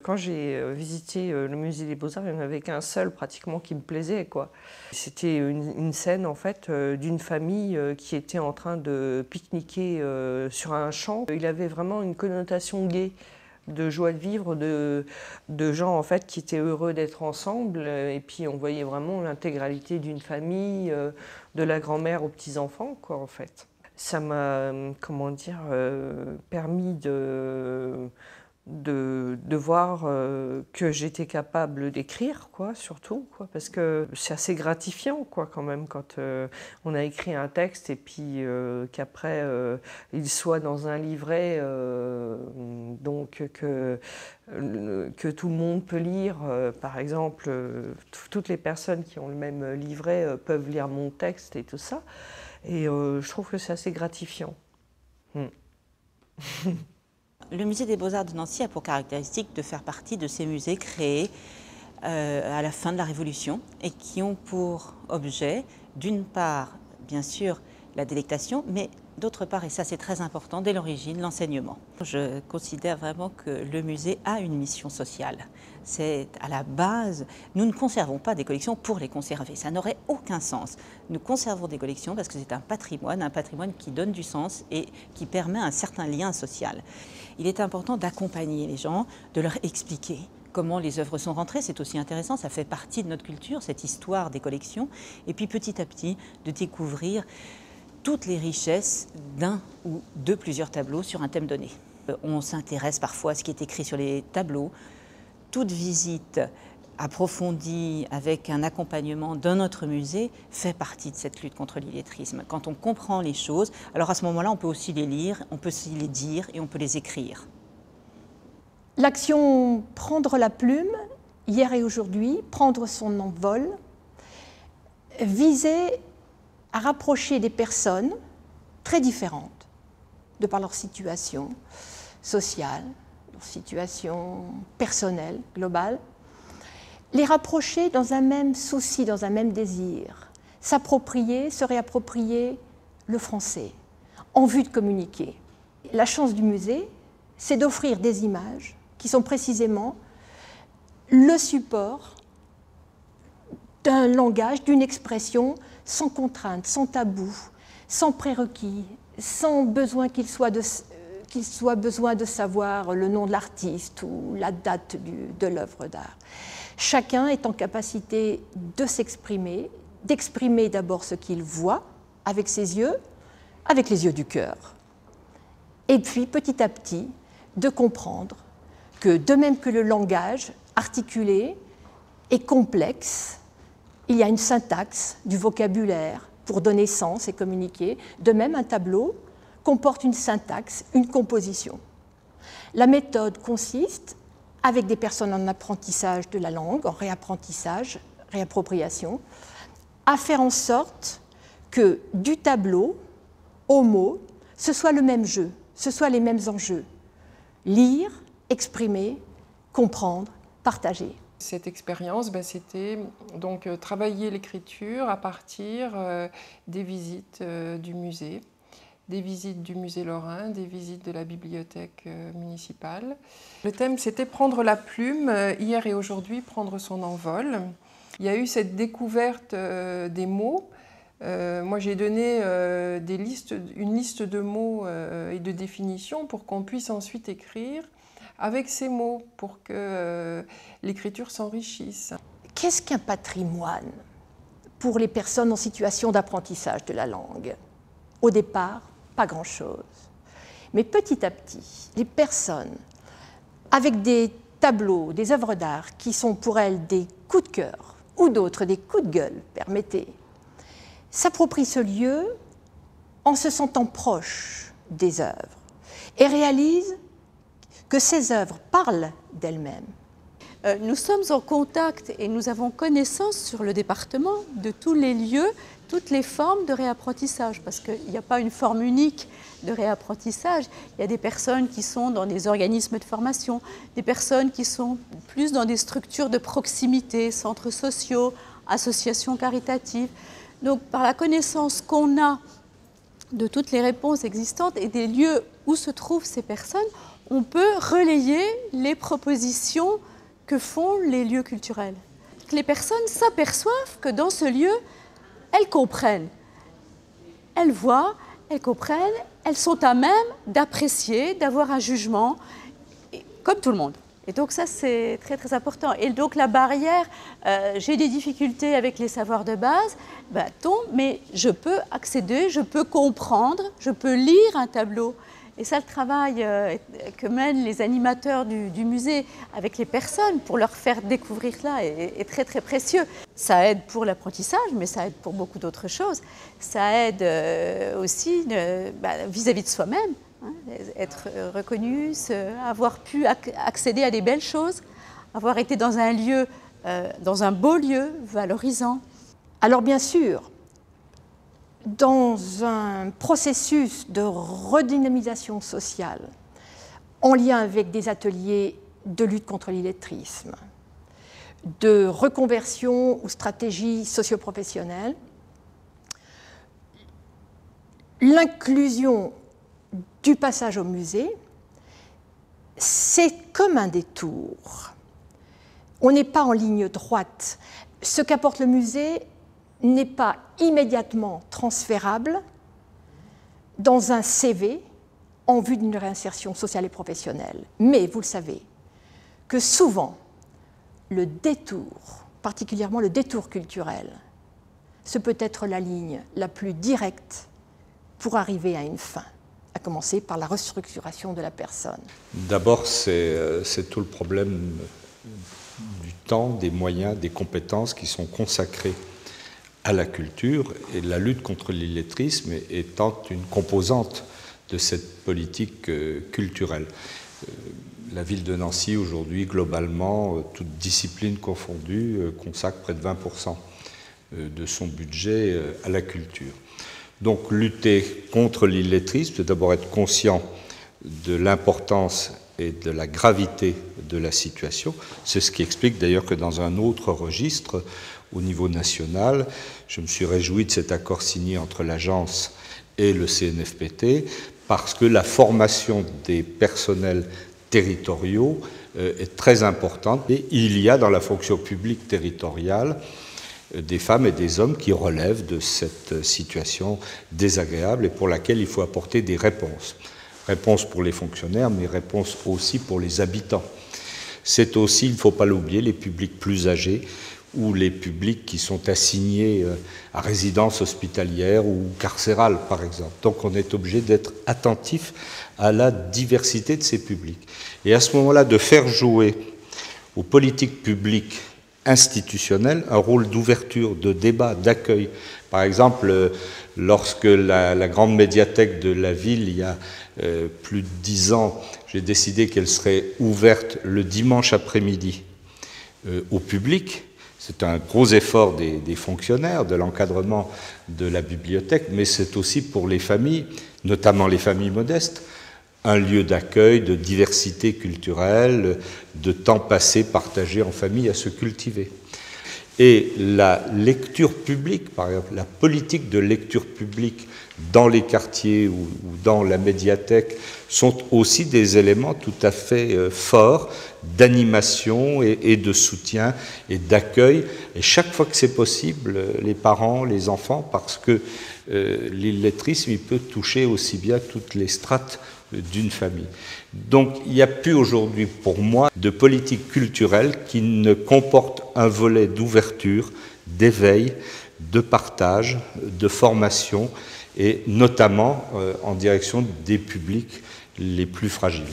Quand j'ai visité le musée des Beaux-Arts, il n'y en avait qu'un seul pratiquement qui me plaisait, quoi. C'était une scène en fait d'une famille qui était en train de pique-niquer sur un champ. Il avait vraiment une connotation gaie, de joie de vivre, de gens en fait qui étaient heureux d'être ensemble. Et puis on voyait vraiment l'intégralité d'une famille, de la grand-mère aux petits-enfants, quoi, en fait. Ça m'a, comment dire, permis de voir que j'étais capable d'écrire, quoi, surtout, quoi, parce que c'est assez gratifiant, quoi, quand même, quand on a écrit un texte et puis qu'après il soit dans un livret, donc que tout le monde peut lire. Par exemple, toutes les personnes qui ont le même livret peuvent lire mon texte et tout ça. Et je trouve que c'est assez gratifiant. Le musée des Beaux-Arts de Nancy a pour caractéristique de faire partie de ces musées créés à la fin de la Révolution et qui ont pour objet, d'une part, bien sûr, la délectation, mais d'autre part, et ça c'est très important, dès l'origine, l'enseignement. Je considère vraiment que le musée a une mission sociale. C'est à la base, nous ne conservons pas des collections pour les conserver, ça n'aurait aucun sens. Nous conservons des collections parce que c'est un patrimoine qui donne du sens et qui permet un certain lien social. Il est important d'accompagner les gens, de leur expliquer comment les œuvres sont rentrées, c'est aussi intéressant, ça fait partie de notre culture, cette histoire des collections, et puis petit à petit de découvrir toutes les richesses d'un ou de plusieurs tableaux sur un thème donné. On s'intéresse parfois à ce qui est écrit sur les tableaux. Toute visite approfondie avec un accompagnement dans notre musée fait partie de cette lutte contre l'illettrisme. Quand on comprend les choses, alors à ce moment-là, on peut aussi les lire, on peut aussi les dire et on peut les écrire. L'action prendre la plume, hier et aujourd'hui, prendre son envol, visait à rapprocher des personnes très différentes, de par leur situation sociale, leur situation personnelle, globale, les rapprocher dans un même souci, dans un même désir, s'approprier, se réapproprier le français, en vue de communiquer. La chance du musée, c'est d'offrir des images qui sont précisément le support d'un langage, d'une expression sans contrainte, sans tabou, sans prérequis, sans besoin qu'il soit besoin de savoir le nom de l'artiste ou la date de l'œuvre d'art. Chacun est en capacité de s'exprimer, d'exprimer d'abord ce qu'il voit avec ses yeux, avec les yeux du cœur, et puis petit à petit de comprendre que de même que le langage articulé est complexe, il y a une syntaxe du vocabulaire pour donner sens et communiquer, de même un tableau comporte une syntaxe, une composition. La méthode consiste, avec des personnes en apprentissage de la langue, en réapprentissage, réappropriation, à faire en sorte que du tableau au mot, ce soit le même jeu, ce soit les mêmes enjeux. Lire, exprimer, comprendre, partager. Cette expérience, c'était donc travailler l'écriture à partir des visites du musée. Des visites du musée Lorrain, des visites de la bibliothèque municipale. Le thème, c'était prendre la plume, hier et aujourd'hui, prendre son envol. Il y a eu cette découverte des mots. Moi, j'ai donné une liste de mots et de définitions pour qu'on puisse ensuite écrire avec ces mots, pour que l'écriture s'enrichisse. Qu'est-ce qu'un patrimoine pour les personnes en situation d'apprentissage de la langue? Au départ, pas grand-chose. Mais petit à petit, les personnes, avec des tableaux, des œuvres d'art qui sont pour elles des coups de cœur, ou d'autres des coups de gueule, permettez, s'approprient ce lieu en se sentant proches des œuvres et réalisent que ces œuvres parlent d'elles-mêmes. Nous sommes en contact et nous avons connaissance sur le département de tous les lieux, toutes les formes de réapprentissage, parce qu'il n'y a pas une forme unique de réapprentissage. Il y a des personnes qui sont dans des organismes de formation, des personnes qui sont plus dans des structures de proximité, centres sociaux, associations caritatives. Donc par la connaissance qu'on a de toutes les réponses existantes et des lieux où se trouvent ces personnes, on peut relayer les propositions que font les lieux culturels. Que les personnes s'aperçoivent que dans ce lieu, elles comprennent. Elles voient, elles comprennent, elles sont à même d'apprécier, d'avoir un jugement, comme tout le monde. Et donc ça, c'est très très important. Et donc la barrière, j'ai des difficultés avec les savoirs de base, tombe, mais je peux accéder, je peux comprendre, je peux lire un tableau. Et ça, le travail que mènent les animateurs du musée avec les personnes pour leur faire découvrir cela est très très précieux. Ça aide pour l'apprentissage, mais ça aide pour beaucoup d'autres choses. Ça aide aussi vis-à-vis de soi-même. Hein, être reconnu, avoir pu accéder à des belles choses, avoir été dans un lieu, dans un beau lieu, valorisant. Alors bien sûr, dans un processus de redynamisation sociale, en lien avec des ateliers de lutte contre l'illettrisme, de reconversion ou stratégie socio-professionnelle, l'inclusion du passage au musée, c'est comme un détour. On n'est pas en ligne droite. Ce qu'apporte le musée n'est pas immédiatement transférable dans un CV en vue d'une réinsertion sociale et professionnelle. Mais vous le savez, que souvent, le détour, particulièrement le détour culturel, ce peut être la ligne la plus directe pour arriver à une fin, à commencer par la restructuration de la personne. D'abord, c'est tout le problème du temps, des moyens, des compétences qui sont consacrés à la culture, et la lutte contre l'illettrisme étant une composante de cette politique culturelle. La ville de Nancy, aujourd'hui, globalement, toute discipline confondue, consacre près de 20% de son budget à la culture. Donc lutter contre l'illettrisme, c'est d'abord être conscient de l'importance et de la gravité de la situation. C'est ce qui explique d'ailleurs que dans un autre registre, au niveau national, je me suis réjoui de cet accord signé entre l'agence et le CNFPT, parce que la formation des personnels territoriaux est très importante. Et il y a dans la fonction publique territoriale des femmes et des hommes qui relèvent de cette situation désagréable et pour laquelle il faut apporter des réponses. Réponses pour les fonctionnaires, mais réponses aussi pour les habitants. C'est aussi, il ne faut pas l'oublier, les publics plus âgés ou les publics qui sont assignés à résidence hospitalière ou carcérale, par exemple. Donc on est obligé d'être attentif à la diversité de ces publics. Et à ce moment-là, de faire jouer aux politiques publiques institutionnelles un rôle d'ouverture, de débat, d'accueil. Par exemple, lorsque la grande médiathèque de la ville, il y a plus de 10 ans, j'ai décidé qu'elle serait ouverte le dimanche après-midi au public. C'est un gros effort des fonctionnaires, de l'encadrement de la bibliothèque, mais c'est aussi pour les familles, notamment les familles modestes, un lieu d'accueil, de diversité culturelle, de temps passé partagé en famille à se cultiver. Et la lecture publique, par exemple, la politique de lecture publique dans les quartiers ou dans la médiathèque sont aussi des éléments tout à fait forts d'animation et de soutien et d'accueil. Et chaque fois que c'est possible, les parents, les enfants, parce que l'illettrisme, il peut toucher aussi bien toutes les strates d'une famille. Donc il n'y a plus aujourd'hui pour moi de politique culturelle qui ne comporte un volet d'ouverture, d'éveil, de partage, de formation et notamment en direction des publics les plus fragiles.